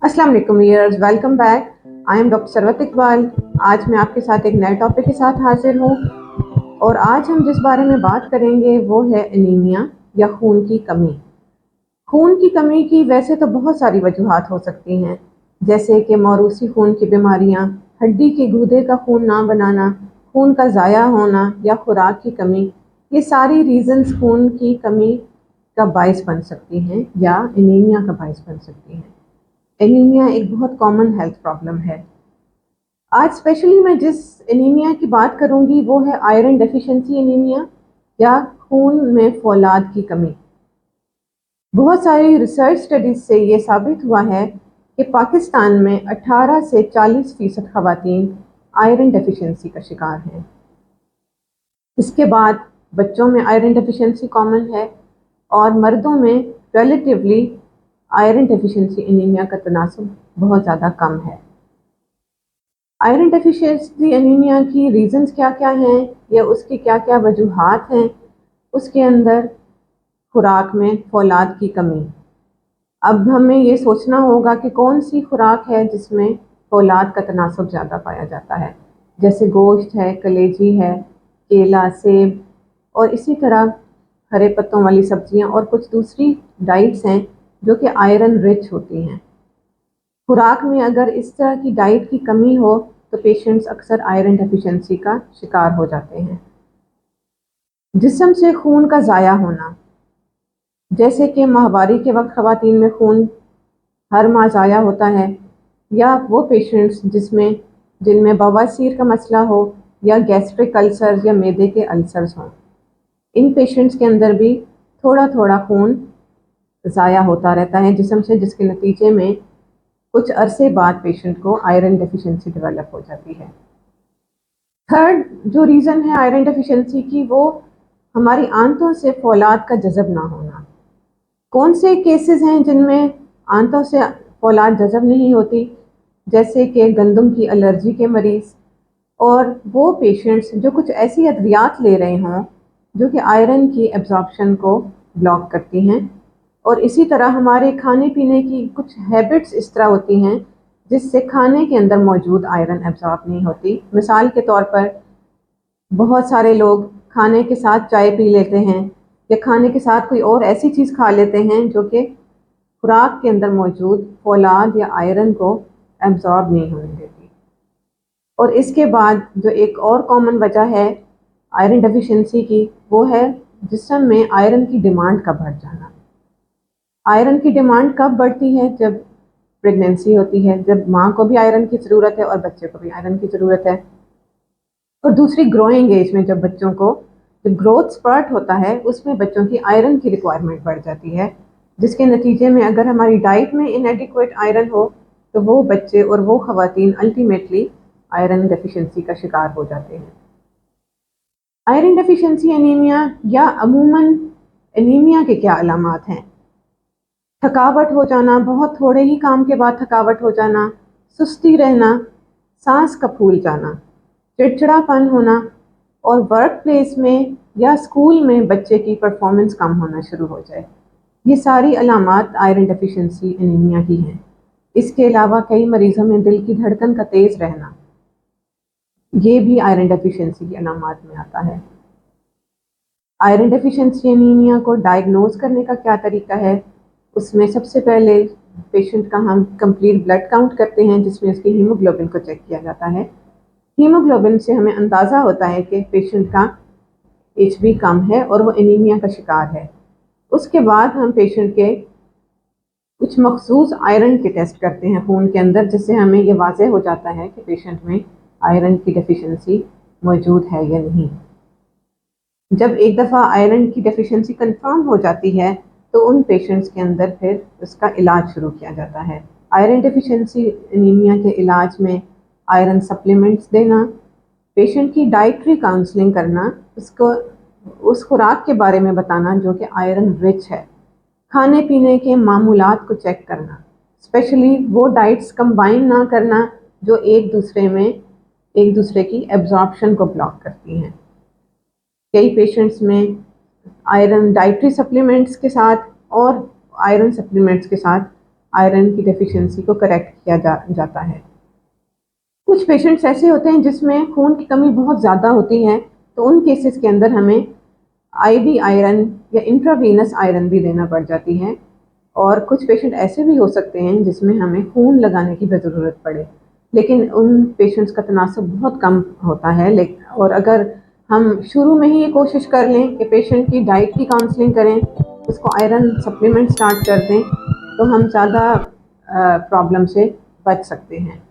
अस्सलाम वालेकुम viewers, welcome back. I am doctor Sarwat Iqbal. आज मैं आपके साथ एक नए टॉपिक के साथ हाजिर हूँ और आज हम जिस बारे में बात करेंगे वो है एनीमिया या खून की कमी। खून की कमी की वैसे तो बहुत सारी वजूहात हो सकती हैं, जैसे कि मौरूसी खून की बीमारियाँ, हड्डी के गूदे का खून ना बनाना, खून का ज़ाया होना या खुराक की कमी। ये सारी रीज़न्स खून की कमी का बायस बन सकती हैं या एनीमिया का बायस बन सकती हैं। एनीमिया एक बहुत कॉमन हेल्थ प्रॉब्लम है। आज स्पेशली मैं जिस एनीमिया की बात करूंगी वो है आयरन डेफिशिएंसी एनीमिया या खून में फौलाद की कमी। बहुत सारी रिसर्च स्टडीज से ये साबित हुआ है कि पाकिस्तान में 18 से 40% खवातीन आयरन डेफिशिएंसी का शिकार हैं। इसके बाद बच्चों में आयरन डेफिशिएंसी कॉमन है और मर्दों में रिलेटिवली आयरन डेफिशिएंसी एनीमिया का तनासब बहुत ज़्यादा कम है। आयरन डेफिशिएंसी एनीमिया की रीजंस क्या क्या हैं या उसकी क्या क्या वजूहात हैं। उसके अंदर खुराक में फौलाद की कमी। अब हमें ये सोचना होगा कि कौन सी खुराक है जिसमें फौलाद का तनासब ज़्यादा पाया जाता है, जैसे गोश्त है, कलेजी है, केला, सेब और इसी तरह हरे पत्तों वाली सब्जियां और कुछ दूसरी डाइट्स हैं जो कि आयरन रिच होती हैं। खुराक में अगर इस तरह की डाइट की कमी हो तो पेशेंट्स अक्सर आयरन डेफिशिएंसी का शिकार हो जाते हैं। जिस्म से खून का ज़ाया होना, जैसे कि माहवारी के वक्त ख़वातीन में खून हर माह ज़ाया होता है, या वो पेशेंट्स जिनमें बवासीर का मसला हो या गैस्ट्रिक अल्सर या मैदे के अल्सर्स हों, इन पेशेंट्स के अंदर भी थोड़ा थोड़ा खून ज़ाया होता रहता है जिस्म से, जिसके नतीजे में कुछ अरसे बाद पेशेंट को आयरन डेफिशिएंसी डेवलप हो जाती है। थर्ड जो रीज़न है आयरन डेफिशिएंसी की, वो हमारी आंतों से फौलाद का जज़ब ना होना। कौन से केसेस हैं जिनमें आंतों से फौलाद जज़ब नहीं होती, जैसे कि गंदम की एलर्जी के मरीज़ और वो पेशेंट्स जो कुछ ऐसी अद्वियात ले रहे हों जो कि आयरन की एब्जॉर्प्शन को ब्लॉक करती हैं, और इसी तरह हमारे खाने पीने की कुछ हैबिट्स इस तरह होती हैं जिससे खाने के अंदर मौजूद आयरन एब्जॉर्ब नहीं होती। मिसाल के तौर पर बहुत सारे लोग खाने के साथ चाय पी लेते हैं या खाने के साथ कोई और ऐसी चीज़ खा लेते हैं जो कि खुराक के अंदर मौजूद फौलाद या आयरन को एब्जॉर्ब नहीं होने देती। और इसके बाद जो एक और कॉमन वजह है आयरन डेफिशिएंसी की, वो है जिस्म में आयरन की डिमांड का बढ़ जाना। आयरन की डिमांड कब बढ़ती है? जब प्रेगनेंसी होती है, जब माँ को भी आयरन की ज़रूरत है और बच्चे को भी आयरन की ज़रूरत है। और दूसरी ग्रोइंग एज में जब बच्चों को जब ग्रोथ स्पर्ट होता है उसमें बच्चों की आयरन की रिक्वायरमेंट बढ़ जाती है, जिसके नतीजे में अगर हमारी डाइट में इनएडिक्वेट आयरन हो तो वो बच्चे और वो खवातीन अल्टीमेटली आयरन डेफिशिएंसी का शिकार हो जाते हैं। आयरन डेफिशिएंसी एनीमिया या अमूमन एनीमिया के क्या अलामात हैं? थकावट हो जाना, बहुत थोड़े ही काम के बाद थकावट हो जाना, सुस्ती रहना, सांस का फूल जाना, चिड़चिड़ापन होना और वर्क प्लेस में या स्कूल में बच्चे की परफॉर्मेंस कम होना शुरू हो जाए। ये सारी अलामात आयरन डेफिशिएंसी एनीमिया की हैं। इसके अलावा कई मरीजों में दिल की धड़कन का तेज़ रहना, ये भी आयरन डेफिशिएंसी की अलामात में आता है। आयरन डेफिशिएंसी एनीमिया को डायग्नोज करने का क्या तरीका है? उसमें सबसे पहले पेशेंट का हम कंप्लीट ब्लड काउंट करते हैं जिसमें उसकी हीमोग्लोबिन को चेक किया जाता है। हीमोग्लोबिन से हमें अंदाज़ा होता है कि पेशेंट का एचबी कम है और वो एनीमिया का शिकार है। उसके बाद हम पेशेंट के कुछ मखसूस आयरन के टेस्ट करते हैं खून के अंदर, जिससे हमें ये वाज़ेह हो जाता है कि पेशेंट में आयरन की डेफिशिएंसी मौजूद है या नहीं। जब एक दफ़ा आयरन की डेफिशिएंसी कंफर्म हो जाती है तो उन पेशेंट्स के अंदर फिर उसका इलाज शुरू किया जाता है। आयरन डेफिशिएंसी एनीमिया के इलाज में आयरन सप्लीमेंट्स देना, पेशेंट की डाइटरी काउंसलिंग करना, उसको उस खुराक के बारे में बताना जो कि आयरन रिच है, खाने पीने के मामूलात को चेक करना, स्पेशली वो डाइट्स कंबाइन ना करना जो एक दूसरे की एब्जॉर्प्शन को ब्लॉक करती हैं। कई पेशेंट्स में आयरन डाइटरी सप्लीमेंट्स के साथ और आयरन सप्लीमेंट्स के साथ आयरन की डेफिशिएंसी को करेक्ट किया जाता है। कुछ पेशेंट्स ऐसे होते हैं जिसमें खून की कमी बहुत ज़्यादा होती है, तो उन केसेस के अंदर हमें आईवी आयरन या इंट्रावीनस आयरन भी देना पड़ जाती है। और कुछ पेशेंट ऐसे भी हो सकते हैं जिसमें हमें खून लगाने की भी ज़रूरत पड़े, लेकिन उन पेशेंट्स का तनासब बहुत कम होता है। लेकिन और अगर हम शुरू में ही ये कोशिश कर लें कि पेशेंट की डाइट की काउंसलिंग करें, उसको आयरन सप्लीमेंट स्टार्ट कर दें, तो हम ज़्यादा प्रॉब्लम से बच सकते हैं।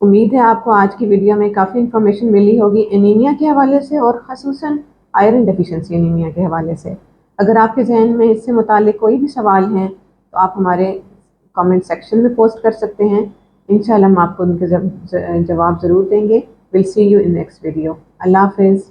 उम्मीद है आपको आज की वीडियो में काफ़ी इन्फॉर्मेशन मिली होगी एनीमिया के हवाले से, और ख़ुसूसन आयरन डेफिशिएंसी एनीमिया के हवाले से। अगर आपके जहन में इससे मुतालिक कोई भी सवाल हैं तो आप हमारे कमेंट सेक्शन में पोस्ट कर सकते हैं। इंशाल्लाह हम आपको उनके जवाब ज़रूर देंगे। Will see you in next video. अल्लाह हाफ़िज़।